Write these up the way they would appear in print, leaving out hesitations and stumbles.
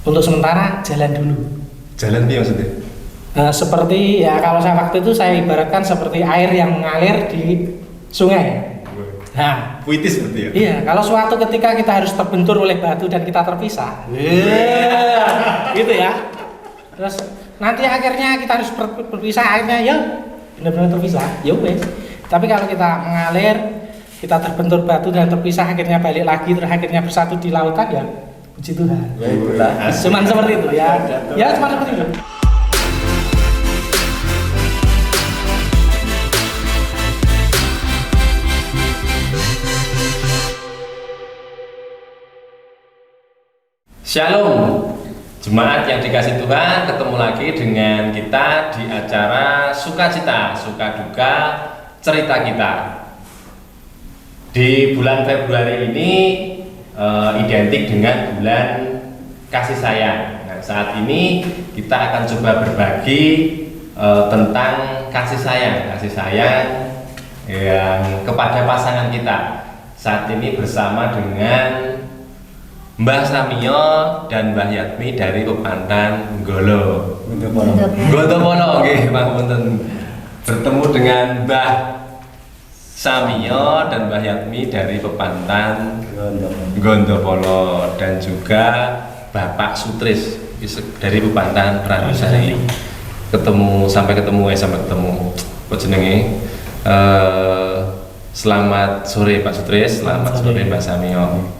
Untuk sementara jalan dulu. Jalan piye maksudnya? Seperti ya kalau saya waktu itu saya ibaratkan seperti air yang mengalir di sungai. Nah, Puitis seperti ya? iya, kalau suatu ketika kita harus terbentur oleh batu dan kita terpisah, gitu ya. Terus nanti akhirnya kita harus berpisah, akhirnya ya benar-benar terpisah, ya wes. Tapi kalau kita mengalir, kita terbentur batu dan terpisah, akhirnya balik lagi, terus akhirnya bersatu di lautan ya, puji Tuhan. Ya itulah. Cuman seperti itu ya. Ya cuma seperti itu. Shalom, jemaat yang dikasih Tuhan, ketemu lagi dengan kita di acara Sukacita, Suka Duka, Cerita Kita. Di bulan Februari ini identik dengan bulan kasih sayang. Nah, saat ini kita akan coba berbagi tentang kasih sayang yang kepada pasangan kita. Saat ini bersama dengan Mbah Samio dan Mbah Yatmi dari Pepantan Nggolo. Gondopolo, nggih, pangapunten. Bertemu dengan Mbah Samio dan Mbah Yatmi dari Pepantan Gondopolo dan juga Bapak Sutris dari Pepantan Pranusari. Sampai ketemu. Apa jenenge? Selamat sore Pak Sutris, selamat sore Mbah Samio.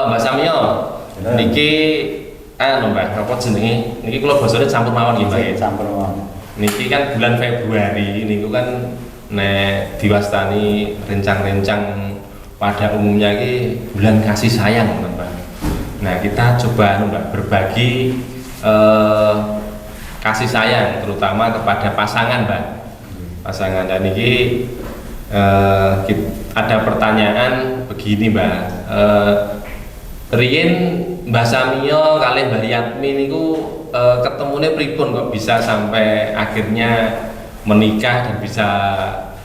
Mbak Samio, niki Mbak, apa jenenge? Niki kula basane campur mawon nggih, Mbak. Campur mawon. Niki kan bulan Februari, niku kan nek diwastani rencang-rencang pada umumnya iki bulan kasih sayang, Mbak. Nah, kita coba Mbak berbagi kasih sayang terutama kepada pasangan, Mbak. Pasangan, dan niki ada pertanyaan begini, Mbak. Riyen Mbah Samio kali Mbah Yatmi niku ketemune pripun kok bisa sampai akhirnya menikah dan bisa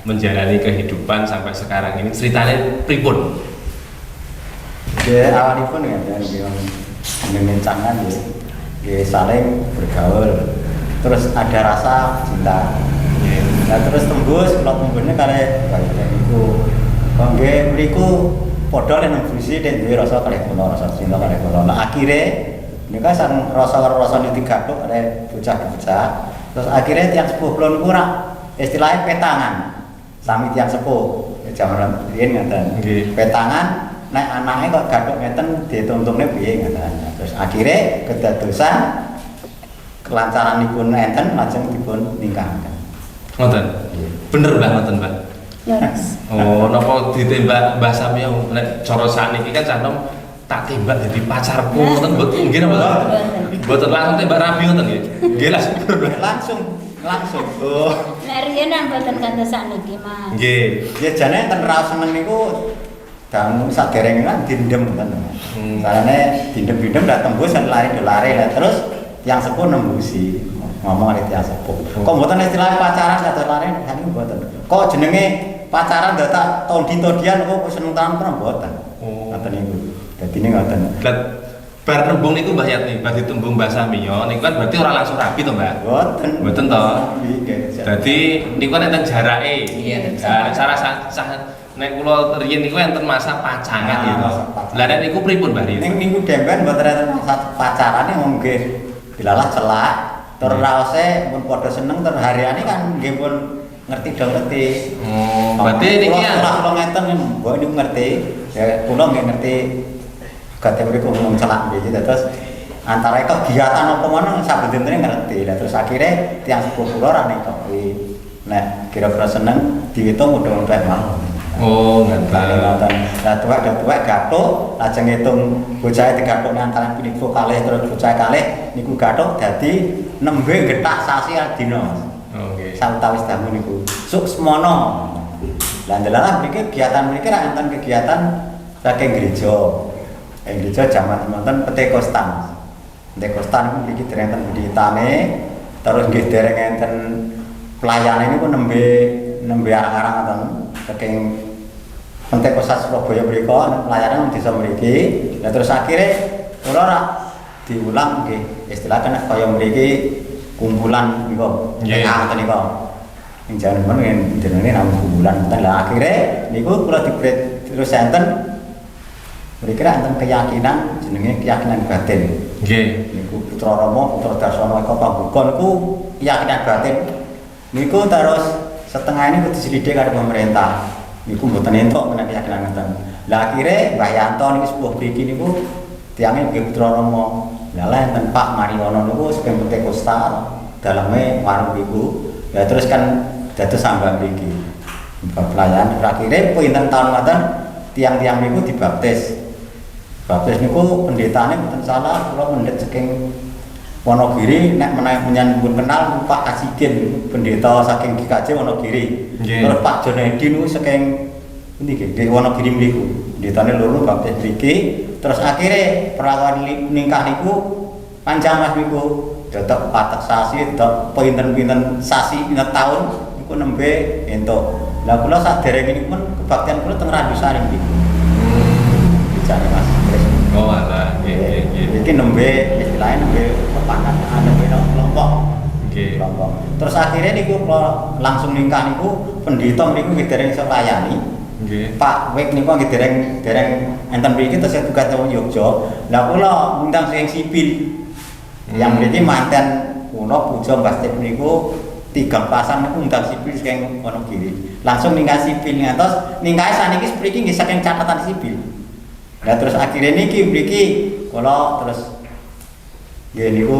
menjalani kehidupan sampai sekarang ini, ceritanya pripun? Ya awalipun ya mengencangan ya saling bergaul, terus ada rasa cinta. Nah terus tembus, kalau tembusnya kali itu, nggih mriku padha nek nembusi nek duwe rasa kalih kula, rasa cinta kalih kula. Nah akhire nika sang rasa-rasa digaduk oleh bocah-bocah. Terus akhirnya tiang sepuh kula niku istilahnya petangan. Sami tiang sepuh jaman riyen ngaten. Petangan nek anake kok gaduk ngeten dituntungne piye ngaten. Terus akhirnya kedadosan kelancaranipun enten lajeng dipun nikahaken. Ngoten. Bener Mbah, ngoten Mbah. Yes. Oh, napa ditembak Mbah Samio nek cara sakniki kan sanom tak tembak dadi pacarku ngoten mboten nggih napa? Mboten langsung tembak rabi ngoten nggih. Nggih langsung. Oh. Nek riyen nang mboten kantos sakniki, Mas. Nggih. Ya jane enten raos seneng niku dangu saderenge kan dindem ngoten. Carane dindem-dindem dak tembus dan lari-lari lah terus yang sepuh nembusi. Ngomong ada tiang sepuh. Kok mboten istilah pacaran kados lari niku mboten. Kok jenenge pacaran data todi-todian kok seneng tenan pernah mboten. Ngoten niku. Dadi niku ngoten. Bar nembung niku Mbah Yatmi, bar ditembung Mbah Samio niku kan berarti ora langsung rabi to, Mbah? Mboten to. Dadi niku kan enten jarake. Iya, cara nek kula riyen niku enten masa pacangan gitu. Lah nek niku pripun, Mbah? Ning niku demben mboten enten masa pacarane nggih dilalah celak. Tur raose pun padha seneng tur hariane kan nggih pun ngerti do ngerti. Berarti niki kula ngeten mbok niku ngerti. Ya kula nggih ngerti gate mriku ngomong celak nggih terus antara kegiatan apa mana sabendene ngerti. Lah terus akhirnya tiang sepuh kula ra nikoki. Nek kira-kira seneng diitung udah mau. Oh, Bali ngeten. ngoten. Lah tuwek gathuk, lajeng ngitung bocah digathuk nang antara punika kalih terus bocah kalih niku gathuk dadi nembe getak sasi dina. Oh, nggih. Sawetawis damu niku. Suk semono. Lah ndelalah mriki kegiatan mriki ra enten kegiatan saking gereja. Gereja jaman semonten Pentekostan. Pentekostan niku mriki dereng enten pendetane, terus nggih dereng enten pelayane niku nembe arang-arang enten saking Pentekostan Surabaya mriku pelayanan desa mriki. Lah terus akhire kula ra diulang nggih istilah kena kaya mriki kumpulan niku. Nggih. Ngoten niku. Ing jaman men jenenge namung kumpulan ngoten. Lah akhire niku kula dibret terus enten mriki ra enten keyakinan jenenge keyakinan batin. Nggih. Niku Putra Rama, Putra Darsono eka pambuka niku keyakinan batin. Niku terus setengah ini kudu diselidiki karo pemerintah. Niku mboten entuk menawi keyakinan ngoten. Lah akhire Mbah Yanto niku sepuh mriki niku tiange nggih Putra Rama. Lah enten Pak Mariono niku saking Pentekostal daleme warung niku. Ya terus kan dados sambal mriki. Pelayan akhire pinten taun ngoten tiang-tiang niku dibaptis. Baptis niku pendetane mboten salah, kula pendet saking Wonogiri nek menyang pun kenal Pak Kasigen pendeta saking GKJ Wonogiri. Nggih. Terus Pak Jonedi niku saking pundi nggih di Wonogiri mriku. Pendetane loro baptis mriki, terus akhire perawan nikah niku panjang Mas niku. Dadak patek sasi, dadak pinten-pinten sasi pinten taun niku nembe entuk. Lah kula saderenge pun kebaktian kula teng Randusari niku. Bijane Mas. Oh, alah, nggih, nggih. Iki nembe istilahnya nembe pepandangan nembe kelompok. Nggih. Kelompok. Terus akhirnya niku kula langsung nikah niku pendeta mriku nggih dereng iso layani. Nggih. Pak Wek niku nggih dereng enten mriki terus tugas teng Yogya. Lah kula ngundang sing sipil. Yang mriki manten kula puja Mbah Step niku tigang pasang niku undang sipil saking Wonogiri. Langsung nikah sipil ngantos nikahe saniki mriki nggih saking catatan sipil. Nah terus akhirnya niki mriki kula terus nggih niku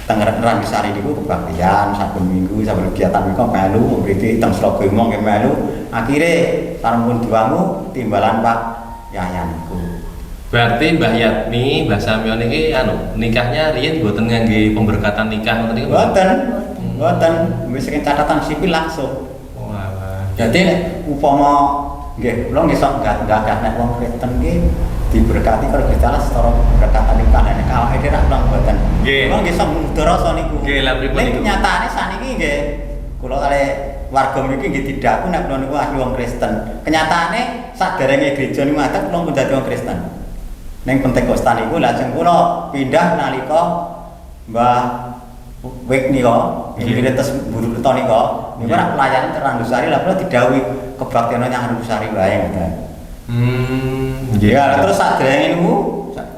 teng Randusari niku kebaktian saben minggu saben kegiatan niku melu mriki teng Surabaya nggih melu. Akhire sampun diwangu timbalan Pak Yayan niku. Berarti Mbah Yatmi, Mbah Samyo niki nikahnya riyen mboten ngangge pemberkatan nikah ngoten niku. Mboten wis saking catatan sipil langsung. Oh, alah. Jadi nek upama nggih kula nggih sok enggak nek wong Kristen nggih diberkati karo Gusti Allah setara berkatan nikah nek awake dhewe ra kula mboten. Nggih. Kula nggih sok ndoroso niku. Nggih, lha pripun Nek niku? kenyataane saniki nggih kula kali warga mriki nggih didhaku nek kula niku ahli wong Kristen. Kenyataane saderenge gereja niku ngaten kula pun dadi wong Kristen. Ning Pentekostan niku lajeng kula pindah nalika Mbah Wek nika, iki terus buru keto nika, niku ora pelayanan teng Randusari lah kula didhawuhi kebaktiane nang Randusari wae ngoten. Nggih. Ya terus sadurunge niku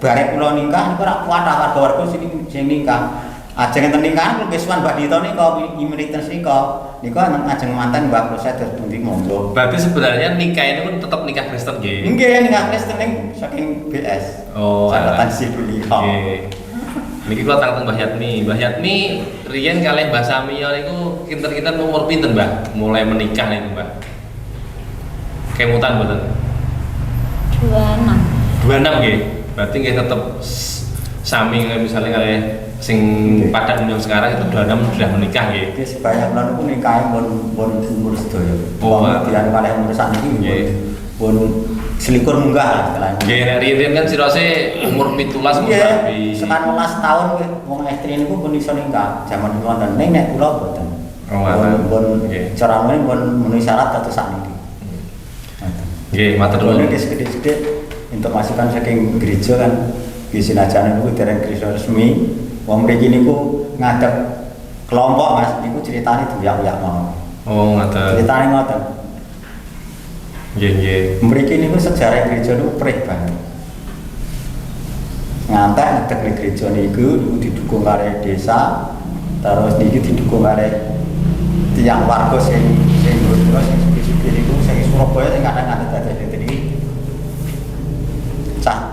bareng kula nikah niku ora kuatah warga-warga sing nikah. Ajeng enten nikahan kula kesuwan Mbak Dito nika imeritus nika. Nika ajeng manten Mbak Proses Dundi monggo. Berarti sebenarnya nikah ini pun tetap nikah Kristen nggih. Nggih nikah Kristen ning saking BS. Oh, catatan alah. sipil nika. Nggih. Niki kula tanglet Mbah Yatmi. Mbah Yatmi riyen kalih Mbah Samyo niku kinten-kinten umur pinten, Mbah? Mulai menikah niku, Mbah. Kemutan mboten? 26. 26 nggih. Berarti nggih tetep sami misalnya kalih sing pada umur sekarang itu 26 sudah menikah nggih. Iki sebanyak kula niku nikahe pun umur sedaya. Oh, kemudian kalih umur sakniki Nggih. pun selikur munggah lah istilahnya. Nggih, nek riyen kan sirose umur 17 umur Nggih, rabi. 19 tahun wong istri niku pun iso nikah. Jaman wonten ning nek kula boten. Oh, alah. Pun Nggih. cara men pun menuhi syarat dados sakniki. Nggih, matur Kula nuwun. niki sedikit-sedikit untuk masukan saking gereja kan di sinajan niku dereng gereja resmi. Wong mriki niku ngadep kelompok Mas niku ceritane diuyak-uyak mawon. Oh, ngaten. Ceritane ngoten. Nggih, nggih. Mriki niku sejarah gereja niku perih banget. Ngantek ngedek ning gereja niku didukung karo desa, terus niki didukung karo tiyang warga sing ndoro sing suki-suki niku sing Surabaya sing kadang-kadang dadi iki. Cah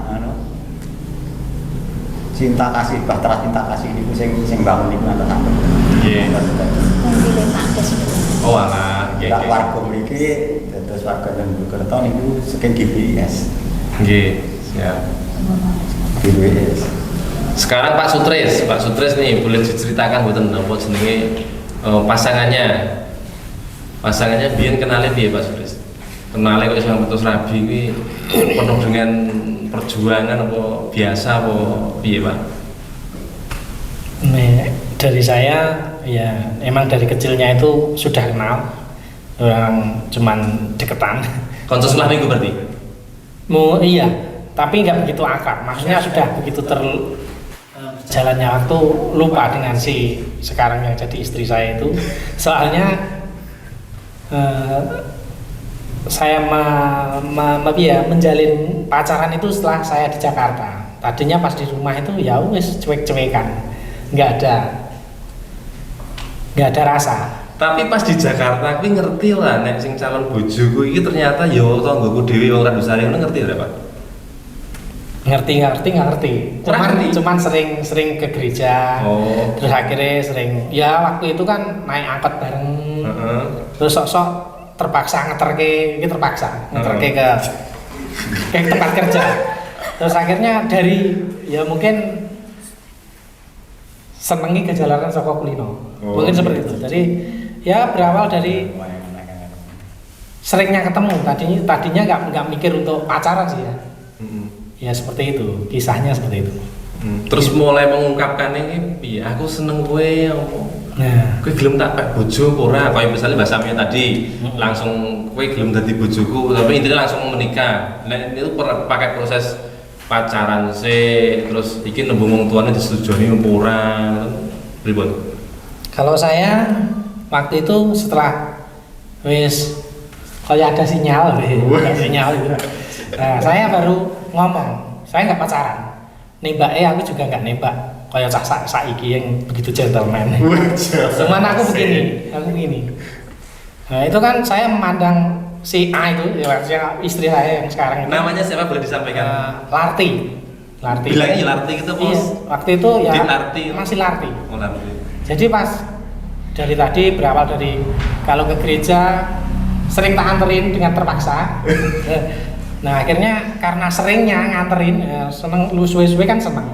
cinta kasih bahtera cinta kasih niku sing bangun niku ngoten. Nggih. Yang pilih Pak Des. Oh, alah. Tak warga mriki terus warga Mojokerto niku saking GBS. Nggih, siap. GBS. Sekarang Pak Sutris nih boleh diceritakan mboten napa jenenge pasangannya. Pasangannya biyen kenale piye Pak Sutris? Kenale kok sampe putus rabi kuwi penuh dengan perjuangan apa biasa apa piye, Pak? Dari saya ya emang dari kecilnya itu sudah kenal orang cuman deketan. Konco sekolah minggu berarti? Iya, tapi nggak begitu akrab. Maksudnya sudah begitu jalannya waktu lupa dengan si sekarang yang jadi istri saya itu. Soalnya saya menjalin pacaran itu setelah saya di Jakarta. Tadinya pas di rumah itu ya wis cuek-cuekan, nggak ada rasa. Tapi pas di Jakarta kuwi ngerti lah nek sing calon bojoku iki ternyata ya tanggoku dhewe wong Randusari ngono ngerti lho, Pak. Ngerti. Cuman sering ke gereja. Oh. Terus akhirnya sering ya waktu itu kan naik angkot bareng. Terus sok-sok terpaksa ngeterke ke tempat kerja. Terus akhirnya dari ya mungkin senengi kejalanan saka kulino. Mungkin seperti itu. Jadi ya berawal dari seringnya ketemu. Tadinya nggak mikir untuk pacaran sih ya. Ya seperti itu, kisahnya seperti itu. Terus mulai mengungkapkan ini, iya aku seneng kowe apa? Nah, Kowe gelem tak pek bojo apa ora? Kayak misalnya Mbak Samia tadi, langsung kowe gelem dadi bojoku, tapi intinya langsung menikah. Nah, itu pakai proses pacaran sih, terus iki nembung wong tuane disetujoni apa ora? Pripun? kalau saya waktu itu setelah wis kayak ada sinyal gitu. Nah, saya baru ngomong, saya nggak pacaran. Nembaknya aku juga nggak nembak kayak cah saiki yang begitu gentleman. Cuman aku begini. Nah, itu kan saya memandang si A itu ya istri saya yang sekarang itu. Namanya siapa boleh disampaikan? Larti. Bilangnya Larti gitu, Bos. Iya, waktu itu ya Larti. masih Larti. Oh, Larti. Jadi pas dari tadi berawal dari kalau ke gereja sering tak anterin dengan terpaksa. Nah akhirnya karena seringnya nganterin ya, seneng lu suwe-suwe kan seneng.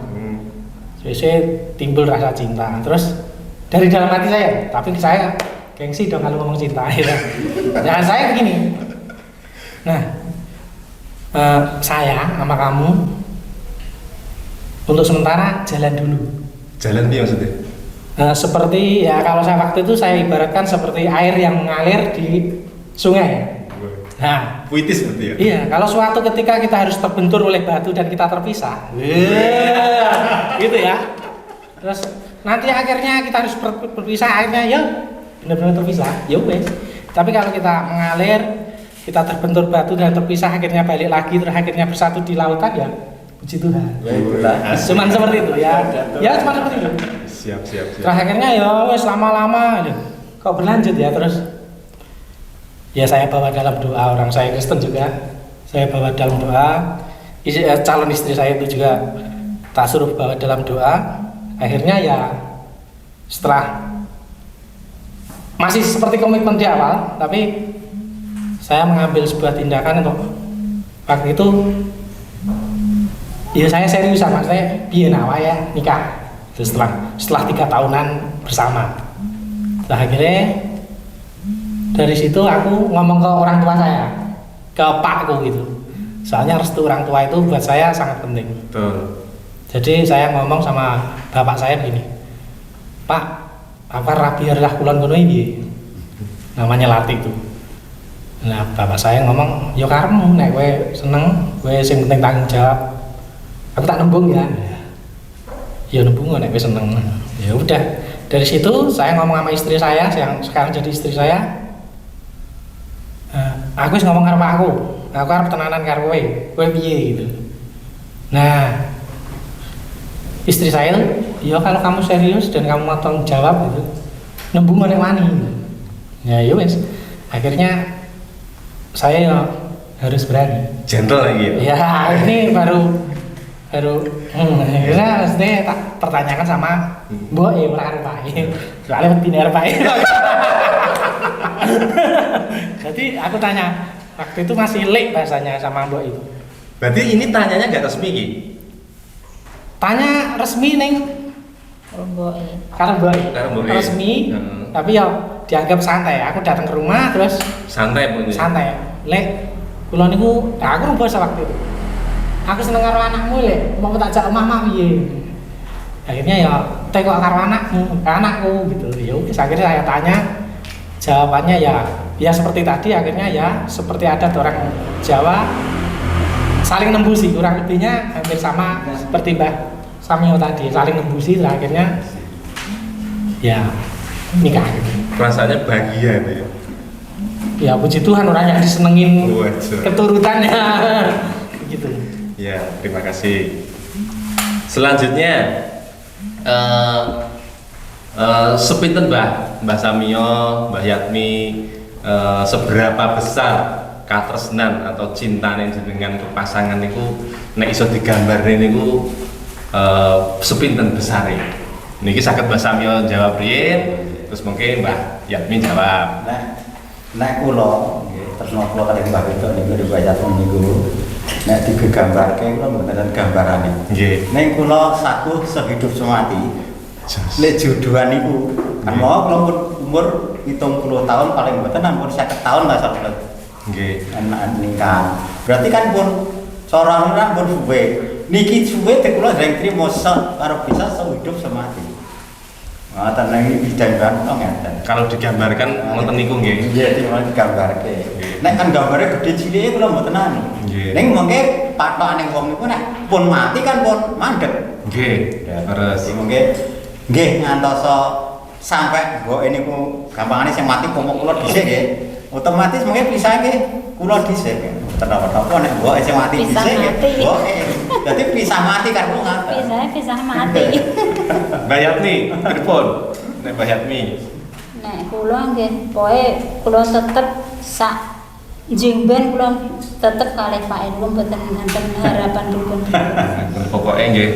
Suwe-suwe timbul rasa cinta. Terus dari dalam hati saya, tapi saya gengsi dong kalau ngomong cinta ya. Nah saya begini. Nah saya sama kamu untuk sementara jalan dulu. Jalan piye maksudnya? Seperti ya kalau saya waktu itu saya ibaratkan seperti air yang mengalir di sungai. Nah, Puitis berarti ya? iya, kalau suatu ketika kita harus terbentur oleh batu dan kita terpisah, gitu ya. Terus nanti akhirnya kita harus berpisah, akhirnya ya benar-benar terpisah, ya wes. Tapi kalau kita mengalir, kita terbentur batu dan terpisah, akhirnya balik lagi, terus akhirnya bersatu di lautan ya, puji Tuhan. Cuman seperti itu ya, ya cuma seperti itu. Siap. Terus akhirnya ya wes lama-lama, kok berlanjut ya terus. Ya saya bawa dalam doa, orang saya Kristen juga, saya bawa dalam doa. Calon istri saya itu juga tak suruh bawa dalam doa. Akhirnya ya setelah masih seperti komitmen di awal, tapi saya mengambil sebuah tindakan untuk waktu itu ya saya serius sama saya biar nawa ya nikah. Terus setelah 3 tahunan bersama. Nah akhirnya dari situ aku ngomong ke orang tua saya, ke pakku gitu. Soalnya restu orang tua itu buat saya sangat penting. Betul. Jadi saya ngomong sama bapak saya begini, Pak, apa rabi adalah kulon kuno ini? Namanya Lati itu. Nah bapak saya ngomong, yo karemu, nek gue seneng, gue sing penting tanggung jawab. Aku tak nembung ya. Ya nembung nek gue seneng. Ya udah. Dari situ saya ngomong sama istri saya yang sekarang jadi istri saya. Aku ngomong karo aku harus tenanan karo kowe piye gitu. Nah, istri saya, ya kalau kamu serius dan kamu mau tanggung jawab gitu, nembung nek wani. Ya wes. Akhirnya saya ya harus berani. Gentle lagi ya. Ya, ini baru akhirnya mesti tak pertanyakan sama Mbok ora arep ae. Soale wedi arep ae. Jadi aku tanya, waktu itu masih lek bahasanya sama mbok itu. Berarti ini tanyanya gak resmi Ki? Tanya resmi neng, Romboe. karena mbok Karo mbok. resmi, Heeh. tapi ya dianggap santai. Aku datang ke rumah terus Santai pun. santai. Lek, kula niku, aku rumah waktu itu. Aku seneng karo anakmu lek, mau tak jak omah piye. Akhirnya ya tengok karo anakku gitu. Ya wis akhirnya saya tanya, jawabannya ya seperti tadi. Akhirnya ya seperti ada orang Jawa saling nembusi, kurang lebihnya hampir sama seperti Mbah Samio tadi, saling nembusi. Terus akhirnya ya nikah gitu. Rasanya bahagia itu ya. Ya puji Tuhan orang yang disenengin Wajar. keturutannya gitu. Ya, terima kasih. Selanjutnya sepinten Mbah Samio, Mbah Yatmi, seberapa besar katresnan atau cintane jenengan ke pasangan niku nek iso digambarne niku sepinten besare. Niki saged Mbah Samio jawab riyen, terus mungkin Mbah Yatmi jawab. Nek kula nggih tresna kula kalih Mbah Wedok niku riwayat niku nek digambarke kula mboten gambarane. Nggih. Ning kula saguh sehidup semati. Jos. Lek jodohan niku kan mau kula pun umur 70 tahun paling mboten ampun 50 tahun lah sampun Nggih. anak nikah. Berarti kan pun corone pun suwe. Niki suwe teh kula dereng trimo karo bisa sehidup semati. Ngoten nang bidang kok ngeten. Kalau digambarkan wonten niku nggih. Iya, cuma digambarke. Nek kan gambare gede cilike kula mboten anu. Nggih. Ning mengke pathokane wong niku nek pun mati kan pun mandeg. Nggih. Terus Mengke nggih ngantoso sampai mboke niku gampangane sing mati pomok kula dhisik nggih. Otomatis mengke pisah nggih kula dhisik. Mboten apa-apa nek mboke sing mati Pisah dhisik nggih. mati. Mboke. Dadi pisah mati kan kula ngaten. Pisah mati. Mbah Yatmi, pripun? Nek Mbah Yatmi. Nek kula nggih pokoke kula tetep sak jengben kula tetep kalih Pak Irwan mboten nganten harapan pripun. Pokoke nggih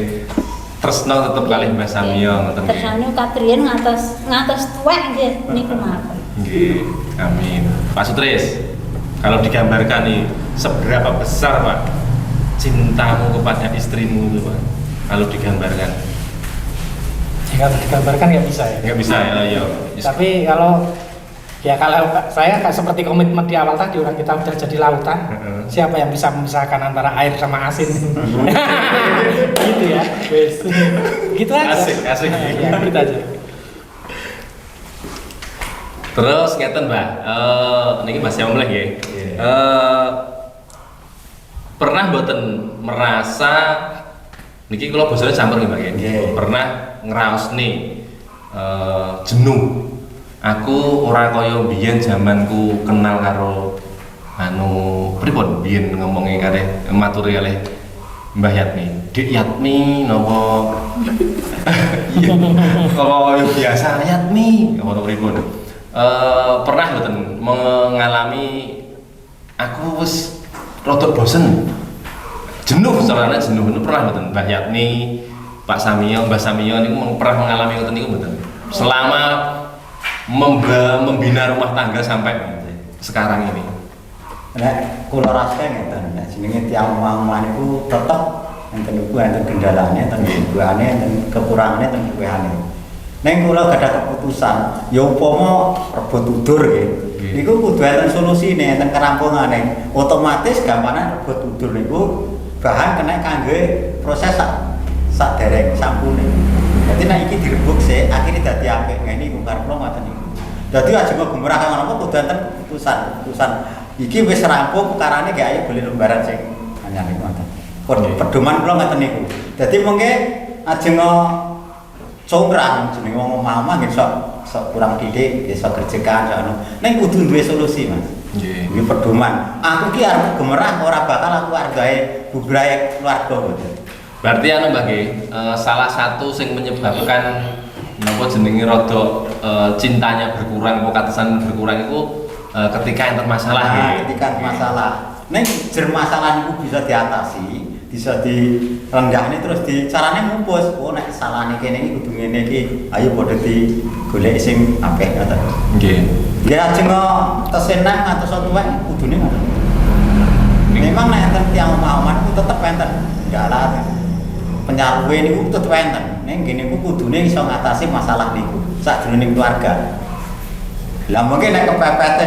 tresno tetep kalih Mbah Samio ngoten nggih. Tersane katriyen ngantos tuwek nggih niku mawon. Nggih. Amin. Pak Sutris, kalau digambarkan nih seberapa besar Pak cintamu kepada istrimu itu Pak? Kalau digambarkan. Jika digambarkan nggak bisa ya. Nggak bisa ya, ayo. Tapi kalau saya kayak seperti komitmen di awal tadi, orang kita udah jadi lautan. Heeh. Siapa yang bisa memisahkan antara air sama asin? Gitu ya. Wes. Gitu aja. Asik. Ya, gitu aja. Terus ngeten Mbak, niki masih omleh nggih. Pernah mboten merasa niki kula bosone campur nggih Mbak nggih. Nggih. Pernah ngraosne jenuh. Aku ora kaya biyen zamanku kenal karo pripun biyen ngomongin kalih maturi kalih Mbah Yatmi. Dik Yatmi napa kaya biasa Yatmi ngono pripun. Pernah mboten mengalami aku wis rada bosen. Jenuh sarana jenuh pernah mboten Mbah Yatmi, Pak Samio, Mbah Samio niku pernah mengalami ngoten niku mboten. Selama membina rumah tangga sampai sekarang ini. Nek kula rasake ngeten, nek jenenge tiyang omah-omah niku tetep enten niku enten kendalane, enten kebuane, enten kekurangane, enten kekuehane. Ning kula gadah keputusan, ya upama rebut udur nggih. Niku kudu enten solusine, enten kerampungane. Otomatis gampangane rebut udur niku bahan kena kangge proses sak dereng sampune. Dadi nek iki direbuk sik, akhire dadi apik. Nah niku karep kula ngoten niku. Dadi aja gumrah kang ngono kudu enten keputusan. Iki wis rampung perkarane gak ayo boleh lembaran sing anyar niku ngoten. Pedoman kula ngoten niku. Dadi mengke ajeng congkrang jenenge wong omah-omah nggih sok kurang didik, nggih sok gerjekan anu. Ning kudu duwe solusi, Mas. Nggih. Nggih pedoman. Aku ki arep gemerah ora bakal aku arep gawe bubrae keluarga ngoten. Berarti Mbak nggih, salah satu sing menyebabkan napa jenenge rada cintanya berkurang, pokatesan berkurang itu ketika enten masalah nggih. Ketika masalah. Ning jer masalah niku bisa diatasi, bisa renggah ini terus di carane ngumpus. Oh nek salahne kene iki kudu ngene iki. Ayo padha di golek sing apik ngoten. Nggih. Nggih ajeng tesenang ngantos tuwek kudune ngoten. Memang nek enten tiyang omah-omahan ku tetep enten. Enggak lah. Penyaruwe niku tetep enten. Ning ngene ku kudune iso ngatasi masalah niku sakjroning keluarga. Lah mungkin nek kepepet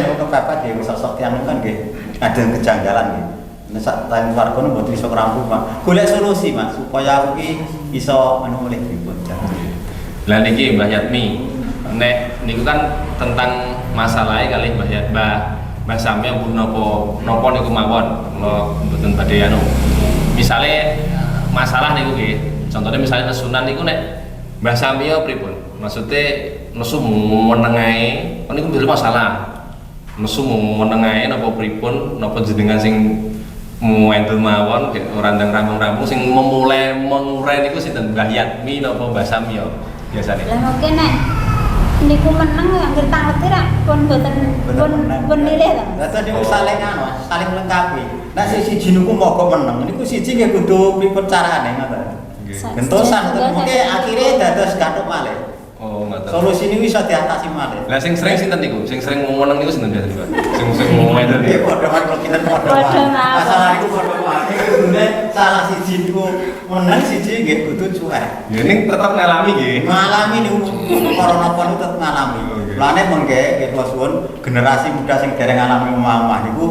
nggih sosok tiyang kan nggih ada kejanggalan nggih. Nek sak time keluarga nu mboten iso rampung, Pak. Golek solusi, Mas, supaya aku ki iso anu oleh pripun. Lah niki Mbah Yatmi, nek niku kan tentang masalahnya kali Mbah Sami pun nopo niku mawon, kula mboten badhe anu. Misale masalah niku nggih, contohnya misalnya nesunan niku nek Mbah Sami pripun? Maksudnya nesu meneng ae, niku mbere masalah. Nesu meneng ae napa pripun, napa jenengan sing muentul mawon ora ndang rampung-rampung sing memulai mengurai niku sinten Mbah Yatmi napa Mbah Sami biasane. Lah mungkin nek niku meneng anggere tangerti ra pun mboten pun nilih ta. Lah tadi saling anu, saling melengkapi. Nek siji niku mogok meneng, niku siji nggih kudu pripun carane ngoten. Gentosan mungkin akhirnya dados gathuk malih. Oh, ngoten. Solusi niku iso diatasi malih. Lah sing sering sinten niku? Sing sering meneng niku sinten biasane, Pak? Sing meneng Nggih padha karo kinten padha. Masalah niku padha wae. Kudune salah siji niku meneng siji nggih kudu cuek. Ya ning tetep ngalami nggih. Ngalami niku perkara napa niku tetep ngalami. Lane mengke nggih kula suwun generasi muda sing dereng ngalami omah-omah niku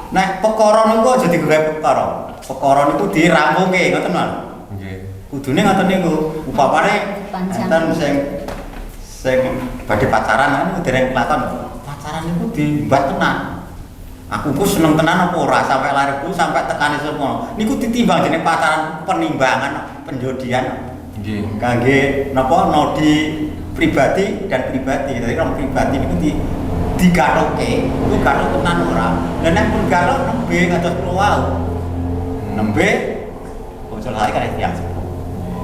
nek perkara niku aja digawe perkara. Perkara niku dirampungke ngoten Mas. Nggih. Kudune ngoten niku. Upamane enten sing badhe pacaran kan dereng kelakon. Pacaran niku diembat tenan. Aku ku seneng tenan apa ora sampai lariku sampai tekane semono. Niku ditimbang jeneng pacaran penimbangan penjodian. Nggih. Kangge napa nodi pribadi dan pribadi. Jadi orang pribadi niku digaroke, ku garuk tenan ora. Lah nek pun garuk nembe ngados kula wau. Nembe bocor lari kan tiyang sepuh.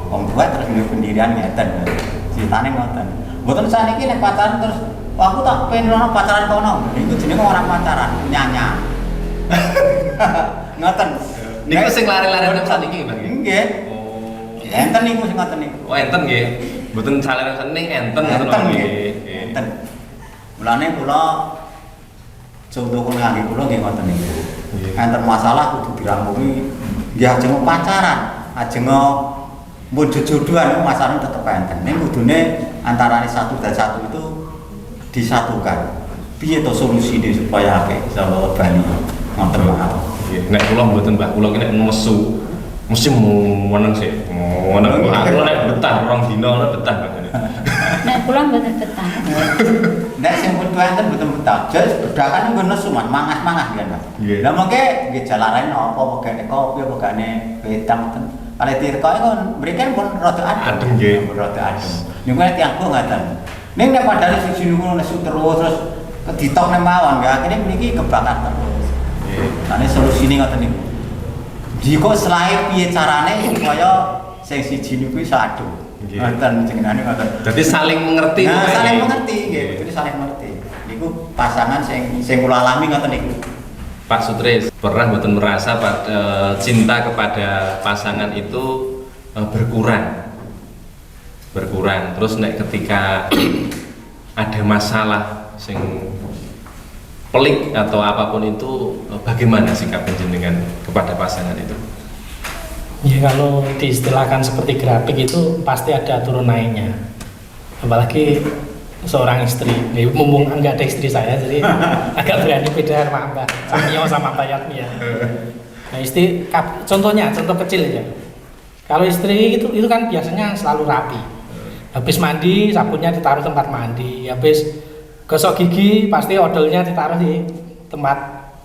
Wong tua terus pendirian ngeten. Ceritane ngoten. Mboten saniki nek pacaran terus aku tak pengen ono pacaran kono. Niku jenenge orang pacaran, nyanya. Ngoten. Niku sing lari-lari nang saniki Mbah nggih. Nggih. Oh. Enten niku sing ngoten niku. Oh, enten nggih. Mboten saleren seni enten ngoten nggih. Enten. Mulane kula contoh kangge kula nggih ngoten niku. Enten masalah kudu dirampungi. Nggih ajeng pacaran, ajeng mun jodohan masalah tetep enten. Ning kudune antarané satu dan satu itu disatukan. Piye to solusine supaya apik iso bali. Ngoten mawon. Nggih. Nek kula mboten Mbah, kula ki nek nesu mesti meneng sih. Meneng. Aku nek betah rong dina betah Mbah. Nek kula mboten betah. Nek sing pun enten mboten betah. Jas bedakan nggo nesu Mas, mangas-mangas kan Mas. Lah mengke nggih jalarane apa pegane kopi apa pegane wedang ten. Kali dirkoe kon mriken pun rada adem nggih. Rada adem. Niku nek tiyangku ngaten. Ning nek padahal siji niku nesu terus keditok nek mawon nggih akhire mriki kebakar terus. Nggih. Ane solusine ngoten niku. Jika selain piye carane supaya sing siji niku iso adem. Ngoten jenengane ngoten. Jadi saling mengerti. Nah, saling mengerti nggih, jadi saling mengerti. Niku pasangan sing kula alami ngoten niku. Pak Sutris, pernah mboten merasa cinta kepada pasangan itu berkurang. Terus nek ketika ada masalah sing pelik atau apapun itu, bagaimana sikap jenengan kepada pasangan itu? Ya kalau diistilahkan seperti grafik itu pasti ada turun naiknya. Apalagi seorang istri, mumpung enggak ada istri saya jadi agak berani beda sama Mbak Samio sama Mbak Yatmi ya. Nah contoh kecil aja. Kalau istri itu kan biasanya selalu rapi. Habis mandi sabunnya ditaruh tempat mandi, habis gosok gigi pasti odolnya ditaruh di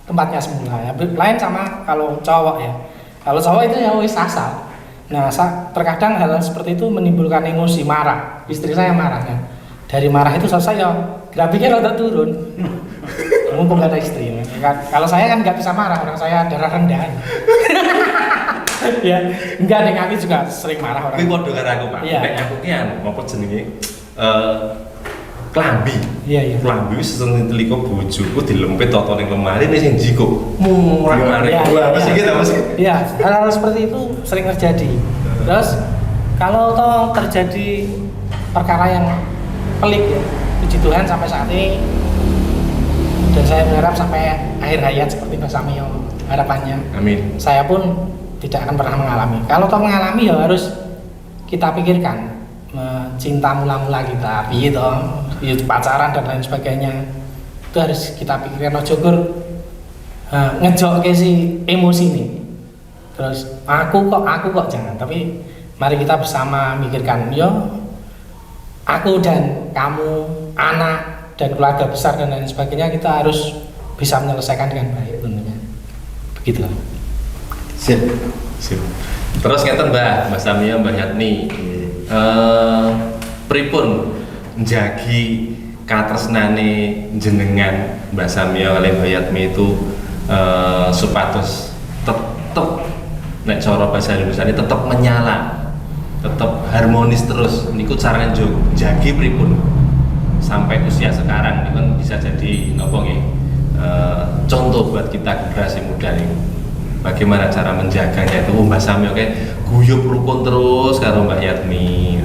tempatnya semula. Lain sama kalau cowok ya. Kalau cowok itu ya wis asal. Nah, terkadang hal seperti itu menimbulkan emosi marah. Istri saya marah kan. Dari marah itu selesai ya grafiknya rada turun. Mumpung gak ada istri. Kalau saya kan nggak bisa marah, orang saya darah rendah. Ya, enggak nih kami juga sering marah orang. Kuwi padha karo aku, Pak. Iya. Nek aku ki anu apa jenenge? klambi. Iya. Klambi wis seneng teliko bojoku dilempit toto ning lemari ning sing jiko. Murah-murah. Iya, Wah, iya, mesti iya. gitu mesti. Iya, hal-hal seperti itu sering terjadi. Terus kalau toh terjadi perkara yang pelik ya, puji Tuhan sampai saat ini, dan saya berharap sampai akhir hayat seperti Mbak Samio harapannya. Amin. Saya pun tidak akan pernah mengalami. Kalau toh mengalami ya harus kita pikirkan cinta mula-mula kita, piye toh, ya pacaran dan lain sebagainya. Itu harus kita pikirkan. Ojo gur ngejok ke si emosi nih. Terus aku kok jangan. Tapi mari kita bersama mikirkan, yo aku dan kamu, anak dan keluarga besar dan lain sebagainya, kita harus bisa menyelesaikan dengan baik tentunya. Begitulah. Sip. Sip. Terus ngeten Mbak Samia, Mbak Yatni. Pripun njagi katresnane jenengan Mbak Samia kaliyan Mbak Yatmi itu supados tetep nek cara bahasa Indonesia ini tetep menyala, tetep harmonis terus. Niku carane njagi pripun sampai usia sekarang ini kan bisa jadi apa nggih contoh buat kita generasi muda ini. Bagaimana cara menjaganya itu Mbak Samia guyub rukun terus karo Mbak Yatmi,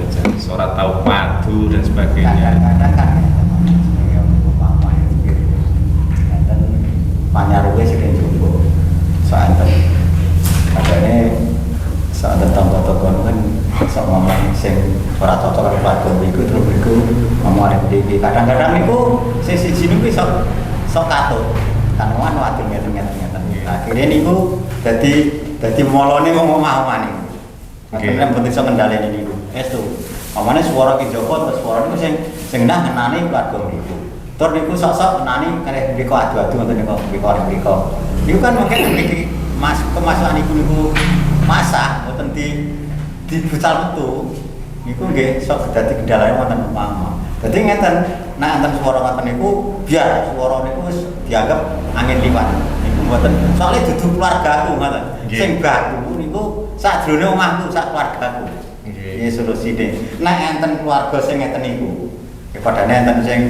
ora tau padu dan sebagainya. Kadang-kadang kan yang umpama itu panyaruwe sing njupuk. Soalnya kadane saat tangga-tangga kan sok ngomong sing ora cocok karo keluarga mriku terus mriku ngomong arep dhewe. Kadang-kadang niku sing siji niku sok katut. Kan wan wadon ngeten-ngeten. Akhirnya niku dadi molone wong omah-omah niku. Oke. Kadang penting sok kendhaleni niku. Estu. Omane swara ki Joko terus swara niku sing ngenani keluarga mriku. Tur niku sok-sok ngenani kalih mriku adu-adu ngoten niku mriku. Niku kan mungkin mriki kemasukan niku masak mboten dibucal metu. Niku nggih sok dadi kendhalane wonten omah. Dadi ngeten, nek enten swara ngoten niku biar swara niku wis dianggap angin liwat. Niku mboten. Soale dudu keluargaku ngoten. Sing baku niku sadrone omahku, sak keluargaku. Nggih solusine. Nek enten keluarga sing ngeten niku, ya padane enten sing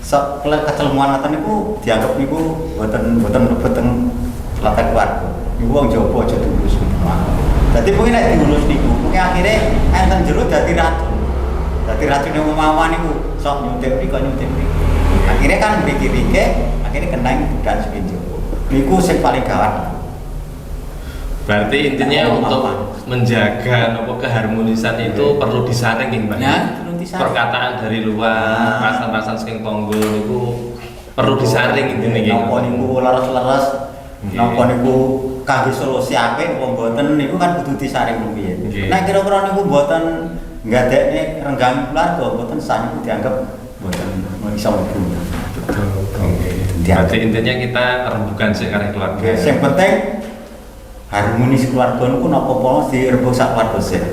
sok kecelmuan ngoten niku dianggap niku mboten mlebet teng latar keluarga. Niku wong Jawa aja diurus semua. Dadi mungkin nek diurus niku, mungkin akhirnya enten jero dadi racun. Dadi racune omah-omah niku sok nyutik mriko. Akhirnya kan pikir-pikir, akhirnya kena budal sing Jawa. Niku sing paling gawat. Berarti intinya untuk menjaga keharmonisan itu perlu disaring nih Mbak. Nah, perlu disaring. Perkataan dari luar, rasan-rasan sing tonggo niku perlu disaring intine nggih. Napa niku leres-leres, napa niku kangge solusi apik wong mboten niku kan kudu disaring rumiyin. Nek kira-kira niku mboten nggadekne renggang keluarga mboten sah niku dianggap mboten iso mlebu. Betul. Oke. Berarti intinya kita rembukan sik karo keluarga. Sing penting harmonis keluarga niku napa-apa direbuk sak keluarga sik.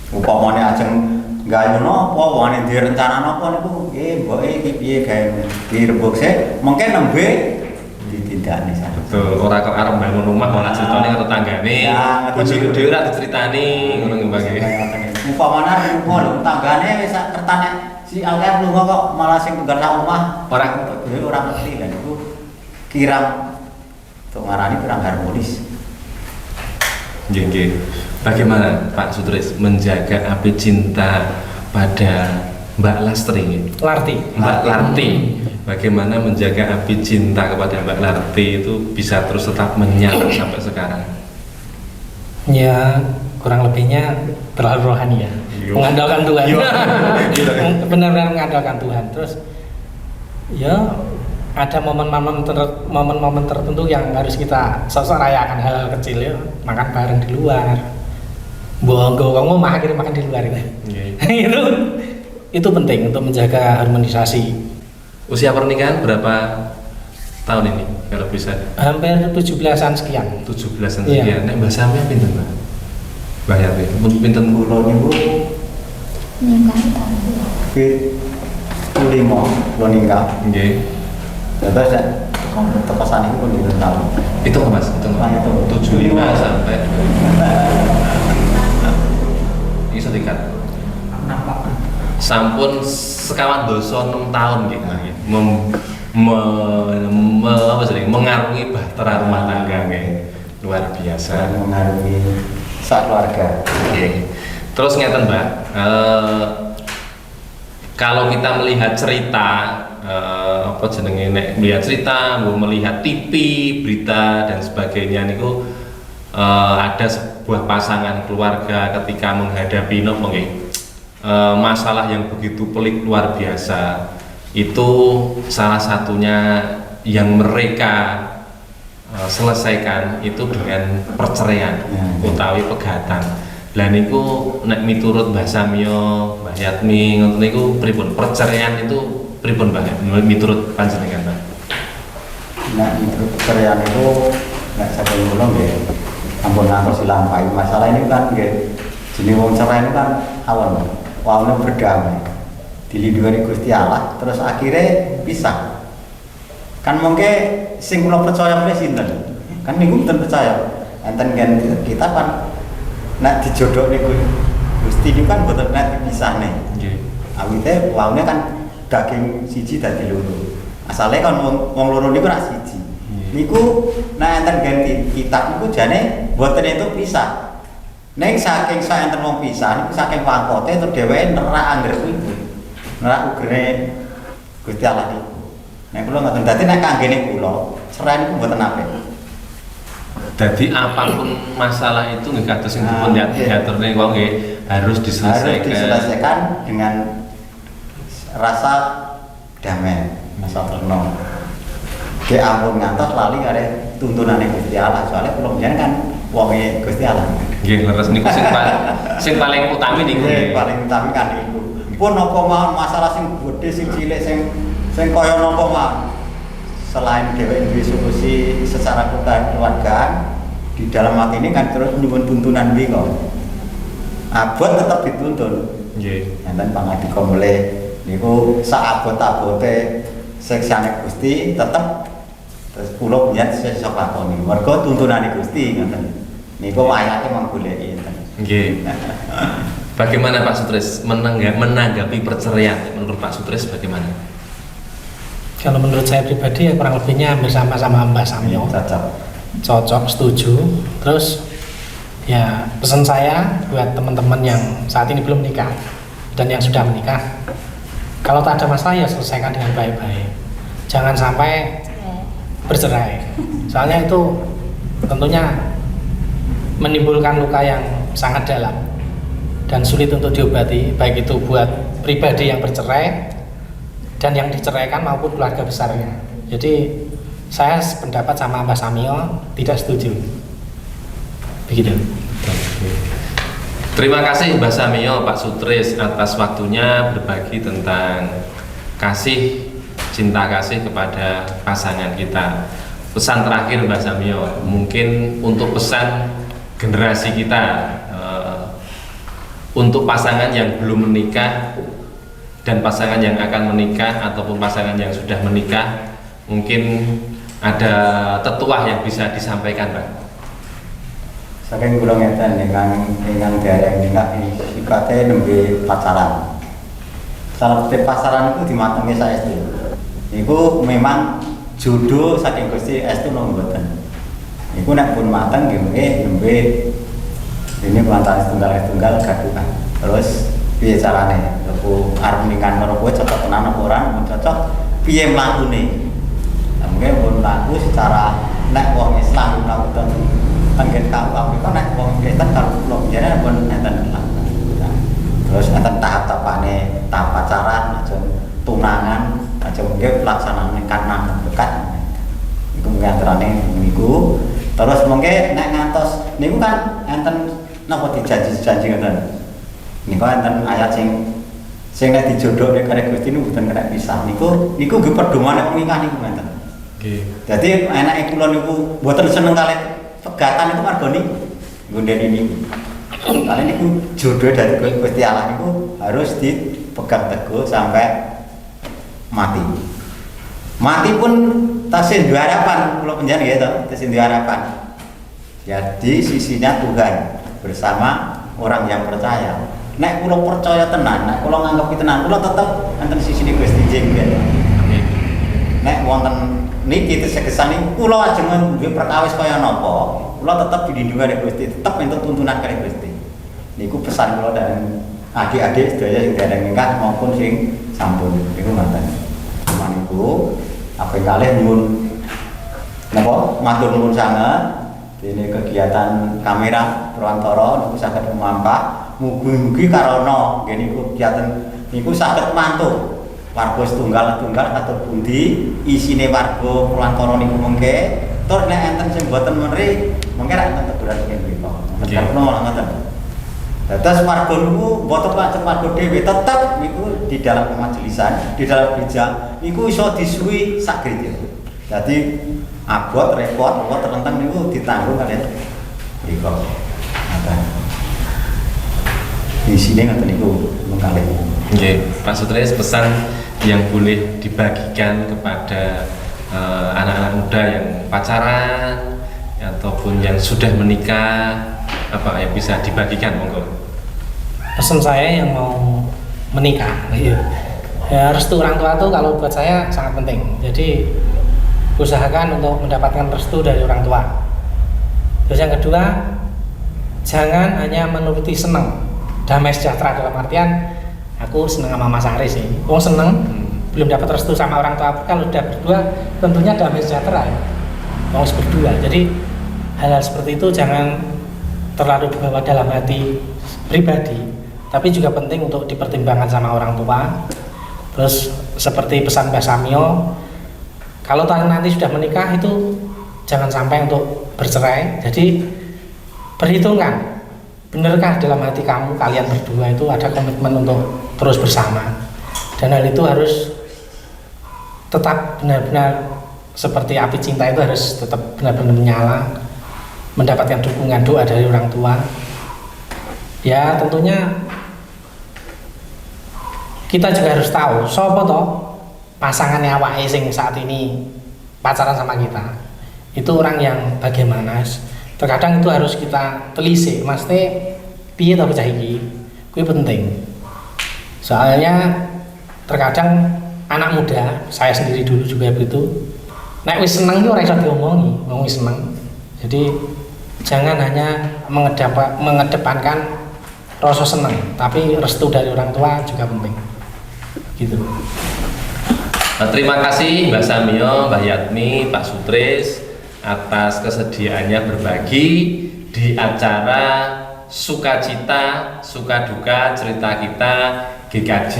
Upamane ajeng gawe napa wane direncana napa niku mboke iki piye gawe direbuk sik, mungkin nembe ditindakne sak. Betul, ora kok arep bangun rumah malah critane karo tanggane. Bojone dhewe ora diceritani ngono nggih Mbak. Upamane lunga lho tanggane wis sak kertane si Alkar lunga kok malah sing tunggal sak omah ora ngerti kan iku kirang untuk ngarani kurang harmonis. Nggih. Bagaimana Pak Sutris menjaga api cinta pada Mbak Lastri? Mbak Larti. Bagaimana menjaga api cinta kepada Mbak Larti itu bisa terus tetap menyala sampai sekarang? Ya kurang lebihnya terlalu rohani ya. Mengandalkan Tuhan. Benar-benar mengandalkan Tuhan. Terus ya ada momen-momen tertentu yang harus kita sosok rayakan, hal-hal kecil ya, makan bareng di luar, ngomong akhirnya makan di luar itu penting untuk menjaga harmonisasi. Usia pernikahan berapa tahun ini kalau bisa? Hampir 17-an sekian. 17-an Iya. sekian. Nek Mbak Samia pinten Mbak? Mbak Yati, pinten Kula niku Nikah tahun. Kulimo kula nikah. Nggih. Terus tepasan itu pun di tahun. Itu Mas, itu Mas. 75 sampai ini sedikat. sampun sekawan dosa 6 tahun gitu mengarungi bahtera rumah tangga nggih. Luar biasa. Mengarungi sak keluarga. Oke. Terus ngeten Mbak, kalau kita melihat cerita apa jenenge nek melihat cerita, melihat TV, berita dan sebagainya niku ada sebuah pasangan keluarga ketika menghadapi nopo nggih masalah yang begitu pelik luar biasa. Itu salah satunya yang mereka selesaikan itu dengan perceraian utawi pegatan. Lah niku nek miturut Mbah Samyo, Mbah Yatmi ngoten niku pripun? Perceraian itu pripun Mbah miturut panjenengan Mbah? Nah, miturut perceraian itu nek saking kula nggih ampun ngantos dilampahi. Masalah ini kan nggih jeneng wong cerai ini kan awon. Wawone berdamai. Dilindungi Gusti Allah terus akhirnya pisah. Kan mungkin sing kula percaya kuwi sinten? Kan niku mboten percaya. Enten kan kita kan nek dijodoh niku Gusti niku kan mboten nek dipisahne. Nggih. Awite wawune kan daging siji dadi loro. Asale kan wong loro niku rak siji. Niku nek enten ganti kitab niku jane mboten itu pisah. Nek saking enten wong pisah niku saking wangkote terus dheweke nerak angger kuwi. Nerak ugere Gusti Allah niku. Nek kula ngoten dadi nek kanggene kula cerai niku mboten apik. Jadi apapun masalah itu nggih kados sing dipun diaturne wong nggih harus diselesaikan. Harus diselesaikan dengan rasa damai, rasa tenang. Ki ampun ngantos lali kare tuntunane Gusti Allah. Soalnya kula mbiyen kan wonge Gusti Allah. Nggih leres niku sing paling utami niku. Paling utami kan niku. Pun apa mawon masalah sing gedhe sing cilik sing kaya napa mawon. Selain dheweke duwe solusi secara keluargaan di dalam hati ini kan terus nyuwun tuntunan kuwi kok. Abot tetep dituntun. Nggih. Enten pangadika mulih niku sak abot-abote seksane Gusti tetep terus kula biyen sesuk lakoni. Mergo tuntunane Gusti ngoten. Niku wayake menggoleki enten. Nggih. Bagaimana Pak Sutris menanggapi perceraian? Menurut Pak Sutris bagaimana? Kalau menurut saya pribadi ya kurang lebihnya hampir sama Mbah Samyo. Cocok, setuju. Terus ya pesan saya buat teman-teman yang saat ini belum menikah dan yang sudah menikah, kalau tak ada masalah ya selesaikan dengan baik-baik. Jangan sampai bercerai. Soalnya itu tentunya menimbulkan luka yang sangat dalam dan sulit untuk diobati, baik itu buat pribadi yang bercerai dan yang diceraikan maupun keluarga besarnya. Jadi saya sependapat sama Mbah Samyo, tidak setuju. Begitu. Terima kasih Mbah Samyo, Pak Sutris atas waktunya berbagi tentang kasih, cinta kasih kepada pasangan kita. Pesan terakhir Mbah Samyo, mungkin untuk pesan generasi kita untuk pasangan yang belum menikah dan pasangan yang akan menikah ataupun pasangan yang sudah menikah, mungkin ada tetuah yang bisa disampaikan Pak. Saking kula ngeten ingkang dereng nikah sikate nembe pacaran. Salah satu pacaran itu dimatengi saestu. Iku memang jodoh saking Gusti estu napa mboten. Iku nek pun mateng nggih nembe ini antara tunggal gaduhan. Terus piye carane? Aku arep nikah karo kowe cocok tenan apa ora? Mun cocok piye mlakune? Nah, mungkin pun laku secara nek wong Islam mlakukan tenggen kawak kok nek wong Kristen kalau belum jane pun enten laku. Terus enten tahap-tahapane, tahap pacaran, aja tunangan, aja mungkin pelaksanaan karena dekat. Iku mungkin antarane niku. Terus mungkin nek ngantos niku kan enten napa dijanji-janji ngoten. Niku enten ayat sing nek dijodohne karo Gusti niku mboten kena pisah. Niku nggih pedoman nek nikah niku ngoten. Nggih. Dadi enake kula niku mboten seneng kalih pegatan niku marga niku. Nggondeni niku. Kali niku jodoh dari Gusti Allah niku harus dipegang teguh sampai mati. Mati pun tasih duwe harapan, kula panjenengan nggih to, tasih duwe harapan. Ya di sisinya Tuhan bersama orang yang percaya. Nek kula percaya tenan, nek kula nganggep tenan, kula tetep enten sisine Gusti jengben. Nek wonten niki tegesan niku kula ajeng duwe perkawis kaya napa, kula tetep dilindungi oleh Gusti, tetep entuk tuntunan kali Gusti. Niku pesan kula dan adik-adik sedaya sing dereng nikah maupun sing sampun niku ngoten. Maniku apa kalih nyuwun napa matur nuwun sanget dene kegiatan kamera Purwantara niku saged lumampah. Mugi-mugi karana nggih niku kegiatan niku saged mantuk warga setunggal-tunggal katur pundi isine warga Purwantara niku mengke tur nek enten sing boten menri mengke ra enten teguran ing mriku. Ngoten ngoten. Dados warga niku boten pancen warga dhewe tetep niku di dalam pemajelisan, di dalam gereja niku iso disuwi sak gereja. Dadi abot repot apa terentang niku ditanggung kalian mriku. Ngoten. Di sini ngoten niku mengkalih. Nggih, Pak Sutris, pesan yang boleh dibagikan kepada anak-anak muda yang pacaran ataupun yang sudah menikah, apa yang bisa dibagikan, monggo. Pesan saya yang mau menikah, ya restu orang tua tuh kalau buat saya sangat penting. Jadi usahakan untuk mendapatkan restu dari orang tua. Terus yang kedua, jangan hanya menuruti seneng, damai sejahtera dalam artian aku seneng sama Mas Aris sih. Wong seneng belum dapat restu sama orang tua, kalau udah berdua tentunya damai sejahtera ya. Mau berdua. Jadi hal-hal seperti itu jangan terlalu dibawa dalam hati pribadi, tapi juga penting untuk dipertimbangkan sama orang tua. Terus seperti pesan Mbak Samio, kalau nanti sudah menikah itu jangan sampai untuk bercerai. Jadi perhitungkan, benarkah dalam hati kamu kalian berdua itu ada komitmen untuk terus bersama, dan hal itu harus tetap benar-benar seperti api cinta itu harus tetap benar-benar menyala, mendapatkan dukungan doa dari orang tua. Ya tentunya kita juga harus tahu sopo toh pasangannya awake sing saat ini pacaran sama kita itu orang yang bagaimana. Terkadang itu harus kita telisik, maksudnya piye to bocah iki, kuwi penting. Soalnya terkadang anak muda, saya sendiri dulu juga begitu, nek wis seneng itu ora iso diomongi, wong wis seneng. Jadi jangan hanya mengedepankan rasa seneng, tapi restu dari orang tua juga penting. Gitu. Terima kasih Mbak Samio, Mbak Yatmi, Pak Sutris atas kesediaannya berbagi di acara Sukacita, Sukaduka Cerita Kita GKJ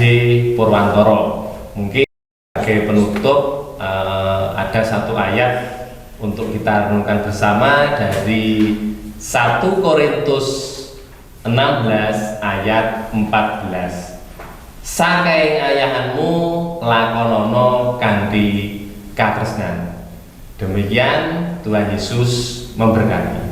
Purwantara. Mungkin sebagai penutup ada satu ayat untuk kita renungkan bersama dari 1 Korintus 16 ayat 14. Saking ayahanmu lakonono kanthi katresnan. Demikian Tuhan Yesus memberkati.